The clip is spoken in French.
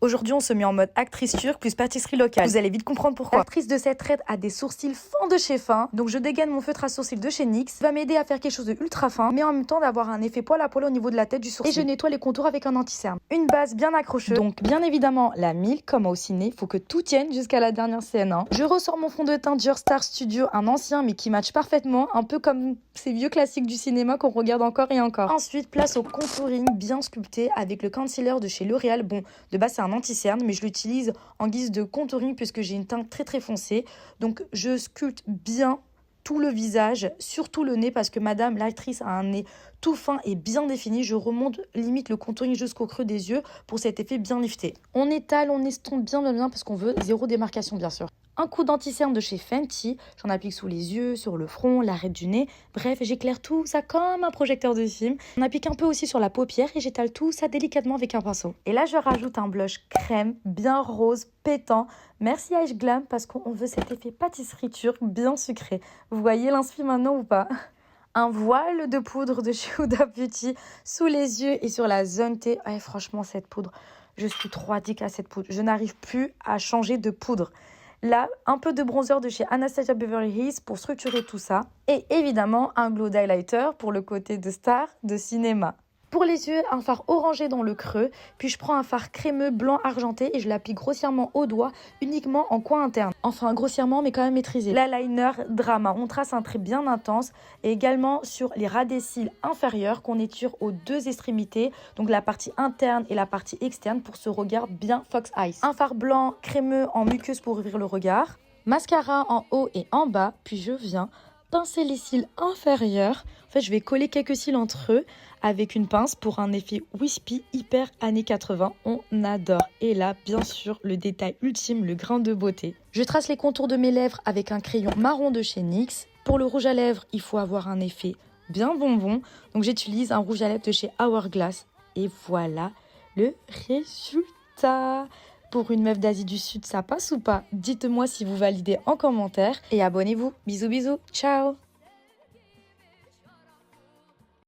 Aujourd'hui, on se met en mode actrice turque plus pâtisserie locale. Vous allez vite comprendre pourquoi. L'actrice de cette traite a des sourcils fins de chez fin. Donc, je dégaine mon feutre à sourcils de chez NYX. Ça va m'aider à faire quelque chose de ultra fin, mais en même temps d'avoir un effet poil à poil au niveau de la tête du sourcil. Et je nettoie les contours avec un anti-cerne. Une base bien accrocheuse. Donc, bien évidemment, la Milk, comme au ciné, faut que tout tienne jusqu'à la dernière scène. Je ressors mon fond de teint Dior Star Studio, un ancien, mais qui match parfaitement. Un peu comme ces vieux classiques du cinéma qu'on regarde encore et encore. Ensuite, place au contouring bien sculpté avec le concealer de chez L'Oréal. Bon, de base, c'est un anti-cerne, mais je l'utilise en guise de contouring puisque j'ai une teinte très très foncée. Donc, je sculpte bien tout le visage, surtout le nez, parce que madame, l'actrice, a un nez tout fin et bien défini. Je remonte limite le contouring jusqu'au creux des yeux pour cet effet bien lifté. On étale, on estompe bien parce qu'on veut zéro démarcation, bien sûr. Un coup d'anti-cerne de chez Fenty, j'en applique sous les yeux, sur le front, l'arête du nez. Bref, j'éclaire tout ça comme un projecteur de film. On applique un peu aussi sur la paupière et j'étale tout ça délicatement avec un pinceau. Et là, je rajoute un blush crème, bien rose, pétant. Merci Ice Glam parce qu'on veut cet effet pâtisserie turque bien sucré. Vous voyez l'inspi maintenant ou pas? Un voile de poudre de chez Huda Beauty sous les yeux et sur la zone T. Ouais, franchement, cette poudre, je suis trop addict à cette poudre. Je n'arrive plus à changer de poudre. Là, un peu de bronzer de chez Anastasia Beverly Hills pour structurer tout ça. Et évidemment, un glow highlighter pour le côté de star de cinéma. Pour les yeux, un fard orangé dans le creux. Puis je prends un fard crémeux blanc argenté et je l'applique grossièrement au doigt, uniquement en coin interne. Enfin, grossièrement, mais quand même maîtrisé. L'eyeliner Drama. On trace un trait bien intense. Et également sur les ras des cils inférieurs qu'on étire aux deux extrémités. Donc la partie interne et la partie externe pour ce regard bien Fox Eyes. Un fard blanc crémeux en muqueuse pour ouvrir le regard. Mascara en haut et en bas. Puis je viens pincer les cils inférieurs. En fait, je vais coller quelques cils entre eux avec une pince pour un effet wispy hyper années 80. On adore. Et là, bien sûr, le détail ultime, le grain de beauté. Je trace les contours de mes lèvres avec un crayon marron de chez NYX. Pour le rouge à lèvres, il faut avoir un effet bien bonbon. Donc, j'utilise un rouge à lèvres de chez Hourglass. Et voilà le résultat. Pour une meuf d'Asie du Sud, ça passe ou pas? Dites-moi si vous validez en commentaire. Et abonnez-vous. Bisous, bisous. Ciao.